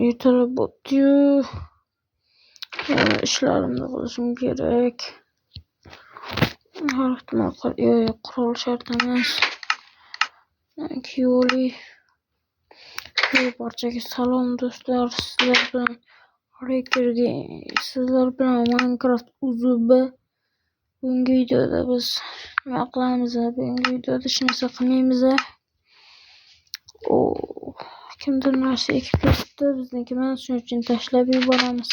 Ertalab bo'pti-yu. Ishlarimni qilishim kerak. Har ehtimol qurol shart emas. Kiyoli. Barchaga salom do'stlar. Sizlar bilan Minecraft uzubi. Bugungi videoda biz nima qilamiz? Bugungi videoda hech narsa qilmaymiz. Kimdir narsa ekib ketdi, bizniki emas, shuning uchun tashlab yuboramiz.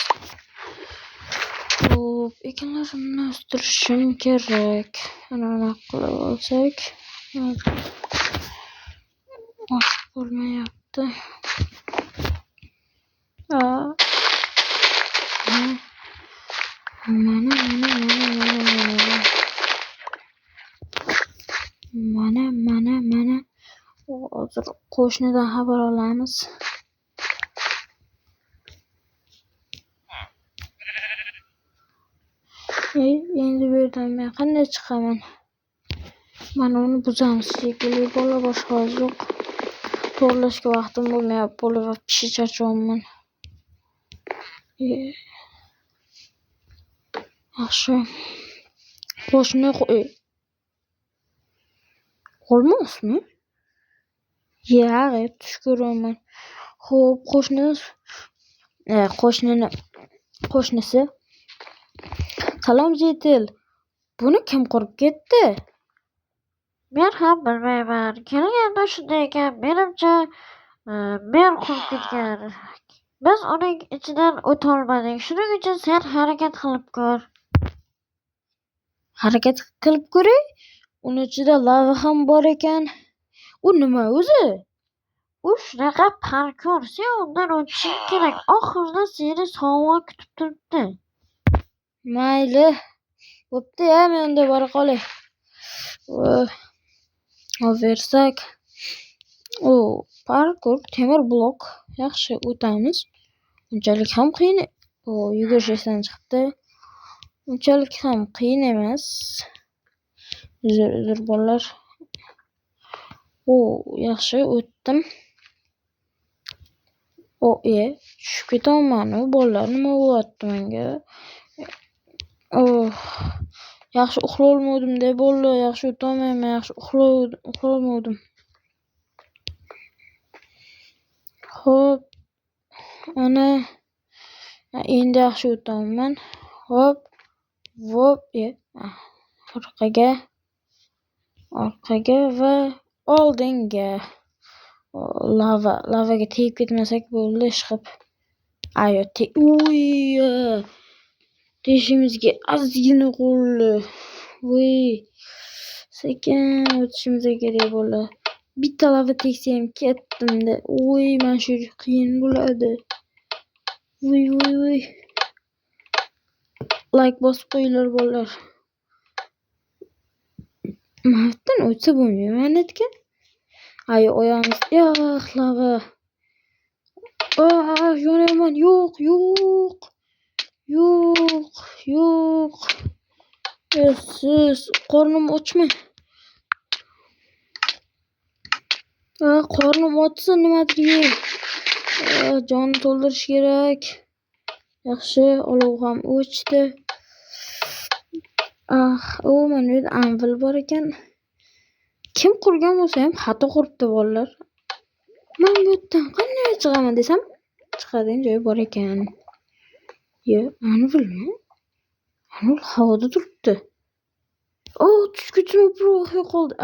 Ekinlarimni o'stirishim kerak. Ana qilib olsak, osib bo'lmayapti. Mana. Hozir qo'shnidan xabar olamiz. Endi bu yerdan men qanday chiqaman? Mana uni buzamiz shekilli, bola boshqa hojat yo'q. To'g'rilashga vaqtim bo'lmayapti, bola va pishi charchamayman. Yaxshi. Qo'shni qo'lmoqmi? Tush ko'raman. Xo'p, qo'shnisi. Salom Jetil. Buni kim qurib ketdi? Men ham bilmayman. Kelganda shunday ekan. Menimcha, men qurib ketgan. Biz uning ichidan o'tolmadik. Shuning uchun sen harakat qilib ko'r. Harakat qilib ko'ray? Uni ichida lava ham bor ekan. U nima o'zi? U shunaqa parkour. Sen undan o'tishing kerak. Oxirida seni sovg'a kutib turibdi. Mayli. Bo'pti, men unda bora qolay. Oversak. Parkour, temir blok. Yaxshi, o'tamiz. Unchalik ham qiyin. Yugurish esdan chiqdi. Unchalik ham qiyin emas. Uzr bolalar. Yaxshi, o'tdim. Tushib ketaman. Bolalar nima bo'lyapti menga? Yaxshi uxlolmadim-da bolalar. Yaxshi o'tolmayman. Yaxshi uxlolmadim. Xo'p. Ana endi yaxshi o'taman. Hop. Orqaga va oldinga. Lavaga tegib ketmasak bo'ldi, ishqib. Teshimizga ozgina qoldi. Sekin o'tishimiz kerak bo'ladi. Bitta lava tegsa ham ketdim-da. Mana shu qiyin bo'ladi. Like bosib qo'yinglar bolalar. Mavtdan o'tsa bo'lmayman etgan. Oyog'imiz. Lava. Yonaman. Yo'q. Siz qornim ochmi? Qornim ochsa nimadir yey. Jonni to'ldirish kerak. Yaxshi, olov ham o'chdi. Mana bu yerda anvil bor ekan. Kim qurgan bo'lsa ham xato quribdi bolalar. Men bu yerdan qanday chiqaman desam, chiqadigan joy bor ekan. Anvilmi? Anvil havoda turibdi. Tushkuchim bir vaqt yo'qoldi.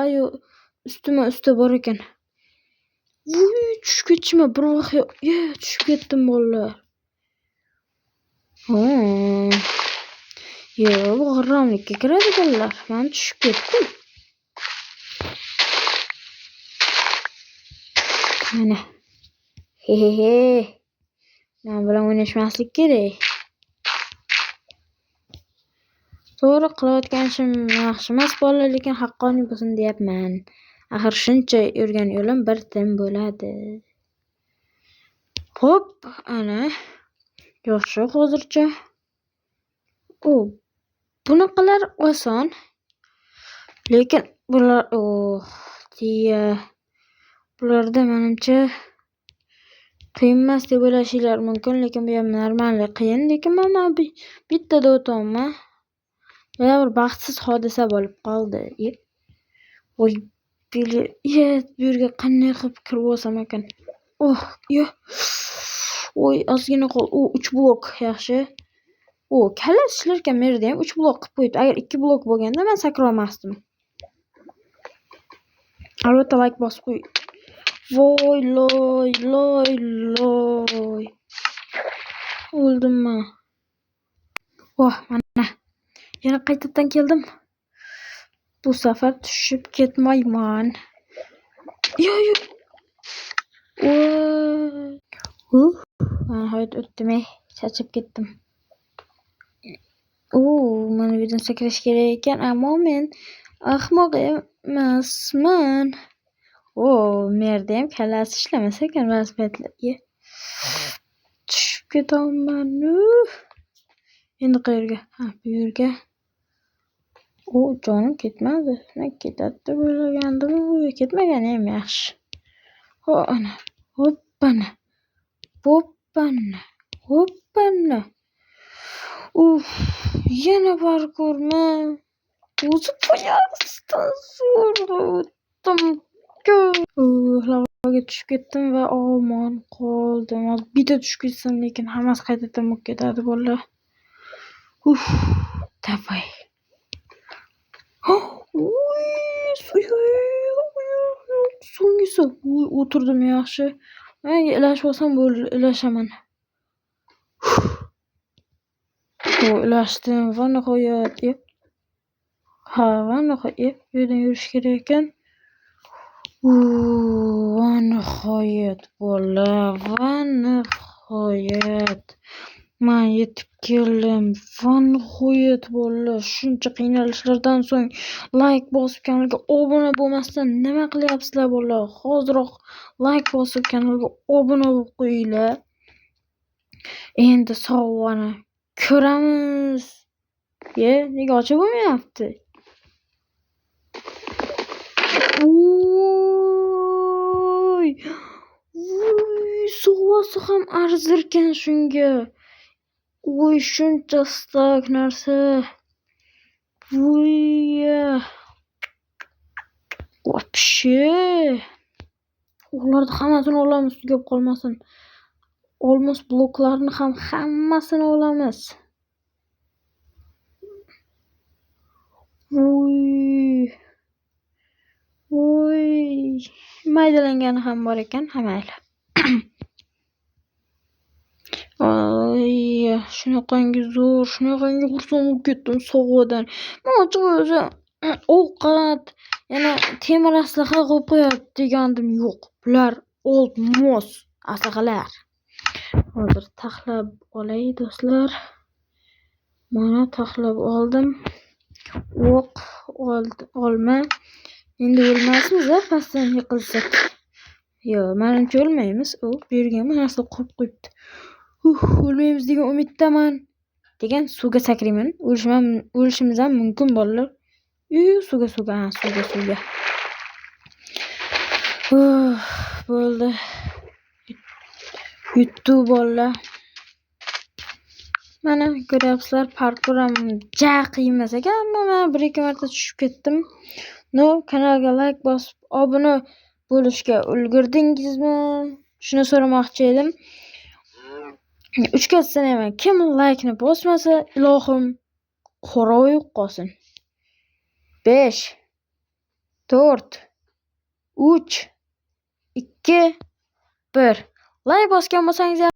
Usta bor ekan. Tushkuchim bir vaqt tushib ketdim bolalar. Bu g'irromlikka kiradi bolalar. Men tushib ketdim. Mana. Men bilan o'ynashmaslik kerak. To'g'ri qilayotgan ishim yaxshi emas bolalar, lekin haqqoniy bo'lsin deyapman. Axir shuncha yurgan yo'lim bir tim bo'ladi. Xo'p, ana. Yaxshi hozircha. Bunaqalar oson. Lekin bular deya bularda menimcha qiyin emas deb o'ylashinglar mumkin, lekin bu ham normali qiyin. Lekin mana bittada o'tyapman. Yana bir baxtsiz hodisa bo'lib qoldi. Voy, bu yerga qanday qilib kirib olsam ekan? Voy, ozgina qol. 3 blok yaxshi. Kalla ishlar ekan, merda ham 3 blok qilib qo'yibdi. Agar 2 blok bo'lganda men sakra olmasdim. Albatta like bosib qo'y. Voy, loy. O'ldim men. Mana. Yana qaytadan keldim. Bu safar tushib ketmayman. Nihoyat o'tdim. Charchab ketdim. Mana bu yerdan sakrash kerak ekan, ammo men ahmoq emasman. Merda ham kallasi ishlamasa ekan ba'zi paytlar. Tushib ketaman. Endi qayerga? Bu yerga. Jonim ketmadi. Men ketadi deb o'ylagandim. Ketmagani ham yaxshi. Ana. Hoppana. Yana parkurmi? O'zi poyasdan zo'rladim. Lavaga tushib ketdim va omon qoldim. Bitta tushib ketsam, lekin hammasi qaytadan bo'lib ketadi bolalar. Davay. So'nggisi. O'tirdim yaxshi. Men ilashib olsam bo'ldi, ilashaman. Ilashdim va nihoyat. Va nihoyat bu yerdan yurish kerak ekan. Va nihoyat bolalar, va nihoyat men yetib keldim. Va nihoyat bolalar, shuncha qiynalishlardan so'ng like bosib kanalga obuna bo'lmasdan nima qilyapsizlar bolalar? Hozirroq like bosib kanalga obuna bo'lib qo'yinglar. Endi sovg'ani ko'ramiz. Nega ochib bo'lmayapti? Sovg'asi ham arzirkan shunga. Shuncha stak narsa. Вообще. Ularni hammasini olamiz, tugab qolmasin. Olmos bloklarni ham hammasini olamiz. Maydalangani ham bor ekan, mayli. Shunaqangi zo'r, shunaqangi xursand bo'lib ketdim sovg'adan. Men ochib o'zi ovqat, yana temir aslaha qo'yib qo'yadi degandim. Yo'q, bular olmos aslahalar. Hozir taxlab olay do'stlar. Mana taxlab oldim. Olma. Endi o'lmasmiz, pastdan yiqilsak. Menimcha o'lmaymiz. Bu yerga ham narsa qo'yib qo'yibdi. O'lmaymiz degan umiddaman. Degan suvga sakrayman. O'lishimiz ham mumkin bolalar. Suvga. Bo'ldi. Yutdi bolalar. Mana ko'ryapsizlar, parkuram qiyin emas ekan, ammo men 1-2 marta tushib ketdim. Kanalga like bosib, obuna bo'lishga ulgurdingizmi? Shuni so'ramoqchi edim. 3 ga sanayman. Kim like ni bosmasa, ilohim qo'roq qolsin. 5 4 3 2 1. Like bosgan bo'lsangiz